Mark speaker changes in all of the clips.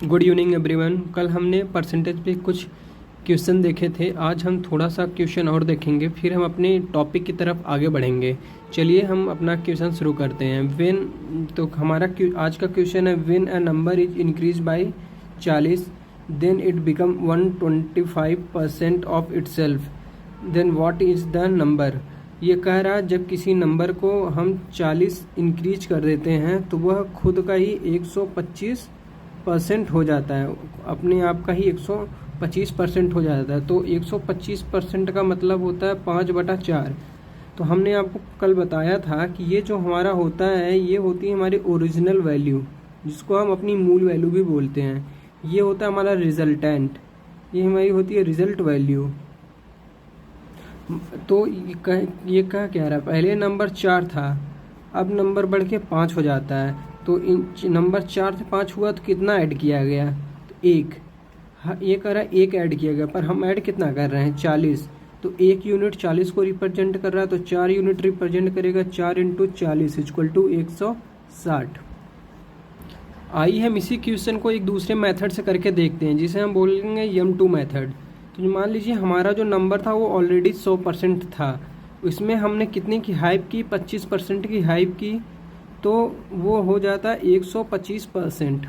Speaker 1: Good evening everyone. कल हमने percentage पे कुछ क्वेश्चन देखे थे। आज हम थोड़ा सा क्वेश्चन और देखेंगे, फिर हम अपने टॉपिक की तरफ आगे बढ़ेंगे। चलिए हम अपना क्वेश्चन शुरू करते हैं। तो हमारा आज का क्वेश्चन है, when a number is increase by 40 then it become 125% of itself, then what is the number. ये कह रहा है जब किसी नंबर को हम 40 इंक्रीज कर देते हैं तो वह खुद का ही 125% हो जाता है, अपने आप का ही 125% हो जाता है। तो 125% का मतलब होता है 5/4। तो हमने आपको कल बताया था कि ये जो हमारा होता है ये होती है हमारी ओरिजिनल वैल्यू, जिसको हम अपनी मूल वैल्यू भी बोलते हैं। ये होता है हमारा रिजल्टेंट, ये हमारी होती है रिजल्ट वैल्यू। तो ये कह क्या रहा है, पहले नंबर 4 था, अब नंबर बढ़ के 5 हो जाता है। तो नंबर 4 से 5 हुआ तो कितना ऐड किया गया, तो 1। हाँ, ये कह रहा है 1 ऐड किया गया, पर हम ऐड कितना कर रहे हैं, 40। तो 1 यूनिट 40 को रिप्रेजेंट कर रहा है, तो 4 यूनिट रिप्रेजेंट करेगा। 4 × 40 = 160। आइए हम इसी क्वेश्चन को एक दूसरे मेथड से करके देखते हैं, जिसे हम बोलेंगे M2 मेथड। तो मान लीजिए हमारा जो नंबर था वो ऑलरेडी 100% था, इसमें हमने कितने की हाइप की, 25% की हाइप की, तो वो हो जाता है 125%।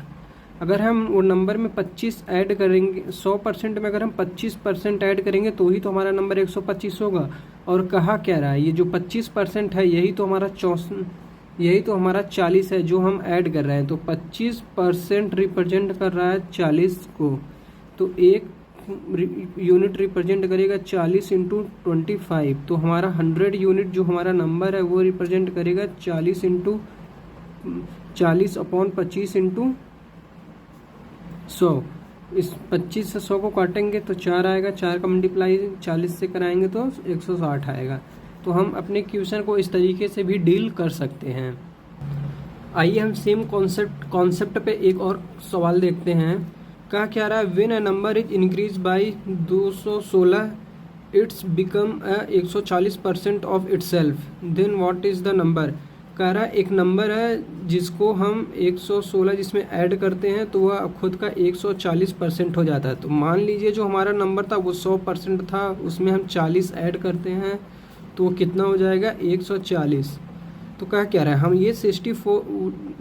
Speaker 1: अगर हम वो नंबर में 25 ऐड करेंगे, 100% में अगर हम 25% ऐड करेंगे तो ही तो हमारा नंबर 125 होगा। और कहा क्या रहा है, ये जो 25% है यही तो हमारा 40 है जो हम ऐड कर रहे हैं। तो 25% रिप्रेजेंट कर रहा है 40 को, तो 1 यूनिट रिप्रेजेंट करेगा 40 × 25। तो हमारा 100 यूनिट जो हमारा नंबर है वो रिप्रेजेंट करेगा 40 × 40/25 × 100। इस 25 से 100 को काटेंगे तो 4 आएगा, 4 का मल्टीप्लाई 40 से कराएंगे तो 160 आएगा। तो हम अपने क्वेश्चन को इस तरीके से भी डील कर सकते हैं। आइए हम सेम कॉन्सेप्ट पे एक और सवाल देखते हैं। कहा क्या रहा है, when a number is increase by 216 it's become 140% of itself, then what is the number. कह रहा है एक नंबर है जिसको हम 116 जिसमें ऐड करते हैं तो वह खुद का 140% हो जाता है। तो मान लीजिए जो हमारा नंबर था वो 100% था, उसमें हम 40 ऐड करते हैं तो वो कितना हो जाएगा, 140। तो कहा क्या रहा है, हम ये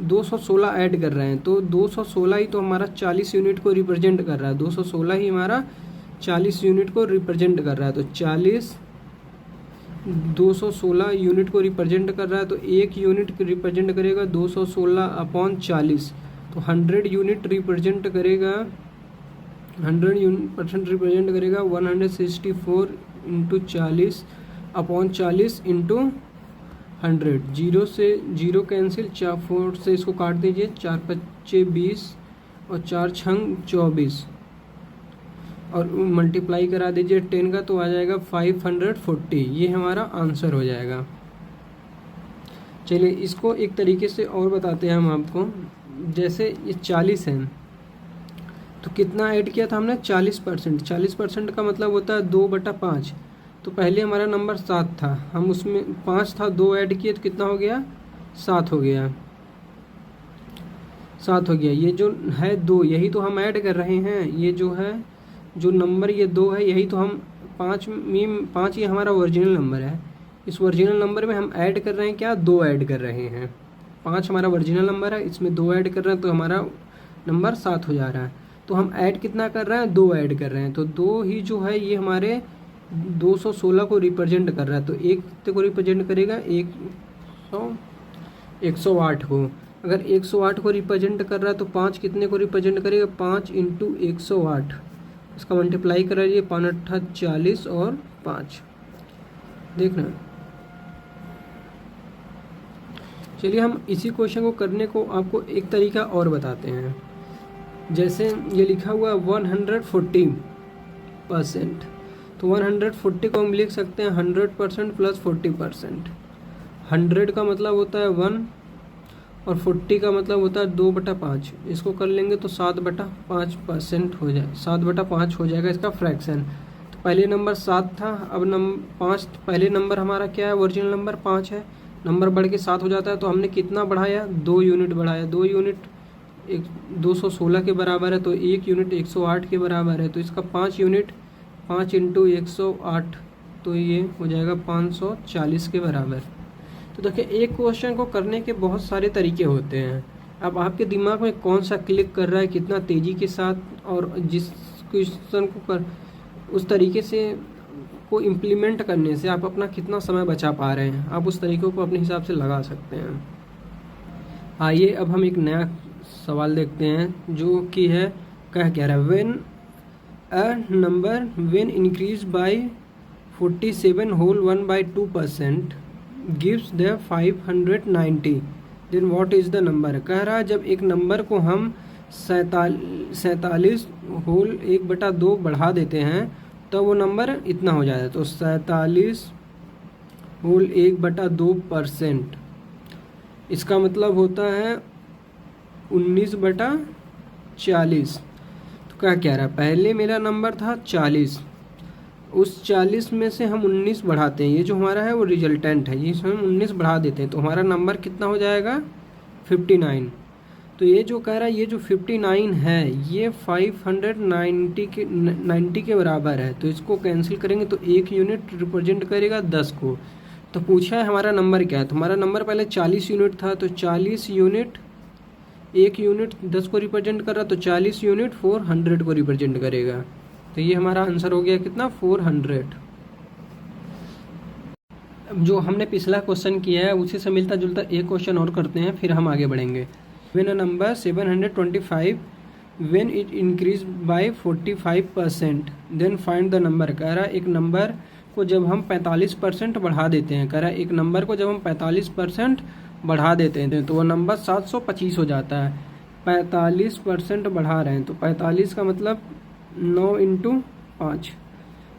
Speaker 1: 216 ऐड कर रहे हैं, तो 216 ही तो हमारा 40 यूनिट को रिप्रेजेंट कर रहा है। 216 ही हमारा 40 यूनिट को रिप्रेजेंट कर रहा है। तो 216 यूनिट को रिप्रेजेंट कर रहा है, तो 1 यूनिट रिप्रेजेंट करेगा 216/40। तो 100 यूनिट रिप्रेजेंट करेगा 100% रिप्रेजेंट करेगा 164 × 40/40 × 100। 0 से 0 कैंसिल, 4 से इसको काट दीजिए, 4 × 5 = 20 और 4 × 6 = 24 और मल्टीप्लाई करा दीजिए 10 का, तो आ जाएगा 540। ये हमारा आंसर हो जाएगा। चलिए इसको एक तरीके से और बताते हैं हम आपको। जैसे ये 40 है तो कितना ऐड किया था हमने, 40%। 40% का मतलब होता है 2/5। तो पहले हमारा नंबर 7 था, हम उसमें 5 था, 2 ऐड किए तो कितना हो गया, 7 हो गया। 7 हो गया। ये जो है 2, यही तो हम ऐड कर रहे हैं। ये जो है जो नंबर ये 2 है, यही तो हम 5 ये हमारा ओरिजिनल नंबर है। इस ओरिजिनल नंबर में हम ऐड कर रहे हैं क्या, 2 ऐड कर रहे हैं। 5 हमारा ओरिजिनल नंबर है, इसमें 2 ऐड कर रहे हैं तो हमारा नंबर 7 हो जा रहा है। तो हम ऐड कितना कर रहे हैं, 2 ऐड कर रहे हैं। तो 2 ही जो है ये हमारे 216 को रिप्रेजेंट कर रहा है। तो 1 को रिप्रेजेंट करेगा 108 को। अगर 108 को रिप्रेजेंट कर रहा है तो 5 कितने को रिप्रेजेंट करेगा, 5 × 108। इसका मल्टीप्लाई करा जाइए, 5 × 8 = 40 और 5। देखना, चलिए हम इसी क्वेश्चन को करने को आपको एक तरीका और बताते हैं। जैसे ये लिखा हुआ 140%, तो 140 को हम लिख सकते हैं 100% + 40%। 100 का मतलब होता है 1 और 40 का मतलब होता है 2/5। इसको कर लेंगे तो 7/5% हो जाए, 7/5 हो जाएगा इसका फ्रैक्शन। तो पहले नंबर 7 था, अब 5, पहले नंबर हमारा क्या है, ओरिजिनल नंबर 5 है, नंबर बढ़ के 7 हो जाता है। तो हमने कितना बढ़ाया, 2 यूनिट बढ़ाया। 2 यूनिट 216 के बराबर है, तो 1 यूनिट 108 के बराबर है, तो इसका 5 यूनिट 5 इंटू 108, तो ये हो जाएगा 540 के बराबर। तो देखिए एक क्वेश्चन को करने के बहुत सारे तरीके होते हैं। अब आपके दिमाग में कौन सा क्लिक कर रहा है कितना तेज़ी के साथ, और जिस क्वेश्चन को कर उस तरीके से को इम्प्लीमेंट करने से आप अपना कितना समय बचा पा रहे हैं, आप उस तरीक़ों को अपने हिसाब से लगा सकते हैं। आइए अब हम एक नया सवाल देखते हैं जो कि है कह रहा है when a number when increase by 47 whole 1/2% gives the 590, then what is the number. कह रहा है जब एक नंबर को हम 47 होल 1/2 बढ़ा देते हैं तो वो नंबर इतना हो जाता है। तो 47 होल 1/2%, इसका मतलब होता है 19/40। तो क्या रहा है, पहले मेरा नंबर था 40, उस 40 में से हम 19 बढ़ाते हैं, ये जो हमारा है वो रिजल्टेंट है, ये हम 19 बढ़ा देते हैं तो हमारा नंबर कितना हो जाएगा 59। तो ये जो कह रहा है ये जो 59 है ये 590 के बराबर है, तो इसको कैंसिल करेंगे तो 1 यूनिट रिप्रेजेंट करेगा 10 को। तो पूछा है हमारा नंबर क्या है, तो हमारा नंबर पहले 40 यूनिट था, तो 40 यूनिट 1 यूनिट 10 को रिप्रेजेंट कर रहा, तो 40 यूनिट 400 को रिप्रेजेंट करेगा। तो ये हमारा आंसर हो गया कितना 400। जो हमने पिछला क्वेश्चन किया है उसी से मिलता जुलता एक क्वेश्चन और करते हैं, फिर हम आगे बढ़ेंगे। When a number 725 when it increase by 45% then find the number. कह रहा है एक नंबर को जब हम 45% बढ़ा देते हैं, कह रहा है एक नंबर को जब हम 45% बढ़ा देते हैं तो वो नंबर 725 हो जाता है। 45% बढ़ा रहे हैं तो 45 का मतलब 9 इंटू 5,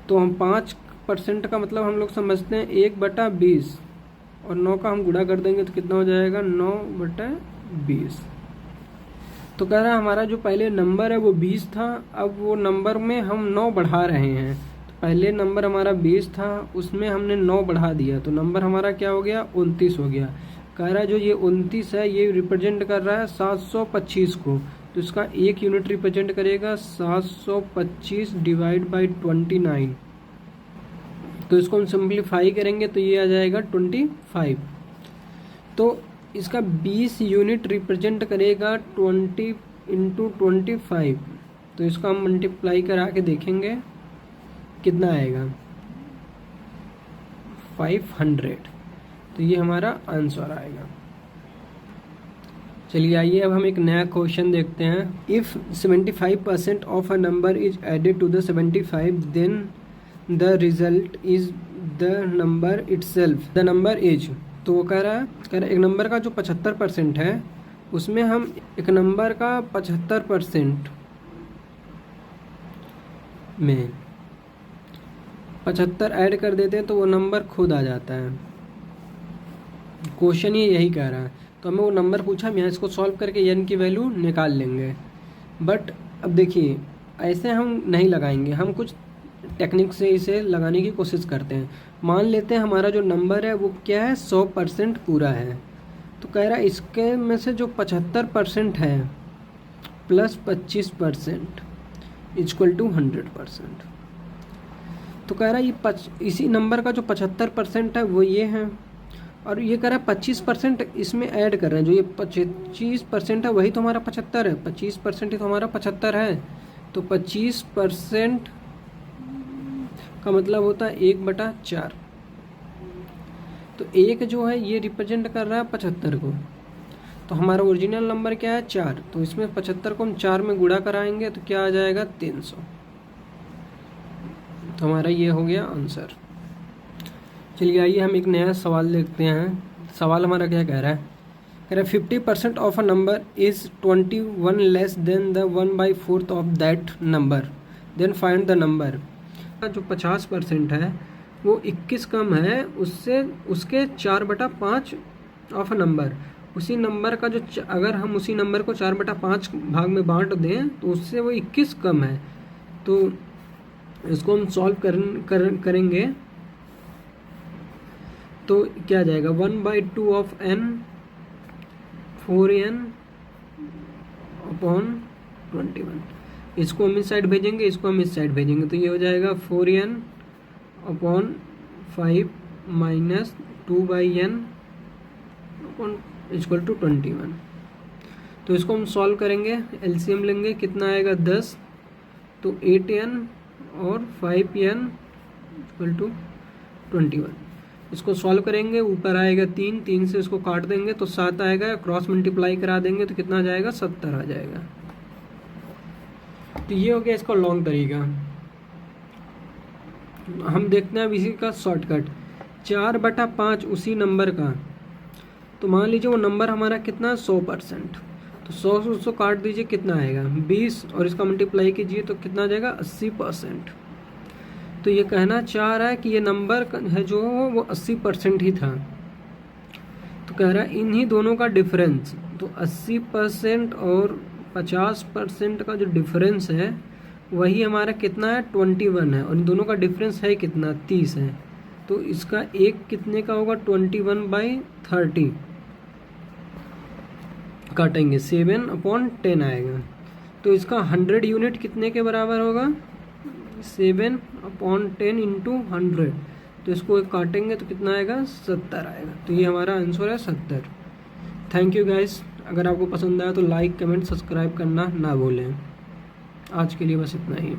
Speaker 1: तो हम 5% का मतलब हम लोग समझते हैं 1/20, और 9 का हम गुणा कर देंगे तो कितना हो जाएगा 9/20। तो कह रहा है हमारा जो पहले नंबर है वो 20 था, अब वो नंबर में हम 9 बढ़ा रहे हैं। तो पहले नंबर हमारा 20 था, उसमें हमने 9 बढ़ा दिया तो नंबर हमारा क्या हो गया 29 हो गया। कह रहा है जो ये 29 है ये रिप्रेजेंट कर रहा है 725 को, तो इसका 1 यूनिट रिप्रेजेंट करेगा 725 डिवाइड बाई 29। तो इसको हम सिंप्लीफाई करेंगे तो ये आ जाएगा 25। तो इसका 20 यूनिट रिप्रेजेंट करेगा 20 इंटू 25, तो इसको हम मल्टीप्लाई करा के देखेंगे कितना आएगा 500। तो ये हमारा आंसर आएगा। चलिए आइए अब हम एक नया क्वेश्चन देखते हैं। If 75% of a number is added to the 75 then the result is the number itself, the number is. तो वो कह रहा है एक नंबर का जो 75% है उसमें हम एक नंबर का 75% में 75 ऐड कर देते हैं तो वो नंबर खुद आ जाता है। क्वेश्चन ये यही कह रहा है, तो हमें वो नंबर पूछा, हम यहाँ इसको सॉल्व करके n की वैल्यू निकाल लेंगे। बट अब देखिए ऐसे हम नहीं लगाएंगे, हम कुछ टेक्निक से इसे लगाने की कोशिश करते हैं। मान लेते हैं हमारा जो नंबर है वो क्या है 100% पूरा है, तो कह रहा है इसके में से जो 75% है प्लस 25% इक्वल टू 100%। तो कह रहा है ये इसी नंबर का जो 75% है वो ये है, और ये कह रहा है 25% इसमें ऐड कर रहे हैं, जो ये 25% है वही तो हमारा 75 है, 25% ही तो हमारा 75 है। तो 25% का मतलब होता है 1/4। तो 1 जो है ये रिप्रेजेंट कर रहा है 75 को, तो हमारा ओरिजिनल नंबर क्या है 4, तो इसमें 75 को हम 4 में गुणा कराएंगे तो क्या आ जाएगा 300। तो हमारा ये हो गया आंसर। चलिए आइए हम एक नया सवाल देखते हैं। सवाल हमारा क्या कह रहा है, कह रहा है 50% of a number is 21 less than the 1/4 of that number, then find the number. जो 50% है वो 21 कम है उससे, उसके 4/5 ऑफ अ नंबर, उसी नंबर का जो अगर हम उसी नंबर को 4/5 भाग में बांट दें तो उससे वो 21 कम है। तो इसको हम सॉल्व करेंगे तो क्या जाएगा 1/2 ऑफ n 4n अपॉन 21। इसको हम इस साइड भेजेंगे, इसको हम इस साइड भेजेंगे, तो ये हो जाएगा 4n upon 5 minus 2/n upon equal to 21। तो इसको हम सॉल्व करेंगे, एलसीएम लेंगे, कितना आएगा 10, तो 8n और 5n इक्वल टू 21। इसको सॉल्व करेंगे, ऊपर आएगा 3, 3 से इसको काट देंगे तो 7 आएगा, क्रॉस मल्टीप्लाई करा देंगे तो कितना आ जाएगा 70 आ जाएगा। तो ये हो गया इसका लॉन्ग तरीका। हम देखते हैं अब इसी का शॉर्टकट, 4/5 उसी नंबर का, तो मान लीजिए वो नंबर हमारा कितना 100%, तो 100 से उसको काट दीजिए, कितना आएगा 20, और इसका मल्टीप्लाई कीजिए तो कितना आ जाएगा 80%। तो ये कहना चाह रहा है कि ये नंबर है जो वो 80% ही था। तो कह रहा है इन्हीं दोनों का डिफरेंस, तो 80% और 50% का जो डिफरेंस है वही हमारा कितना है 21 है, और इन दोनों का डिफरेंस है कितना 30 है। तो इसका एक कितने का होगा 21/30, काटेंगे 7/10 आएगा। तो इसका 100 यूनिट कितने के बराबर होगा 7/10 इंटू 100, तो इसको काटेंगे तो कितना आएगा 70 आएगा। तो ये हमारा आंसर है 70। थैंक यू गाइस, अगर आपको पसंद आया तो लाइक कमेंट सब्सक्राइब करना ना भूलें। आज के लिए बस इतना ही।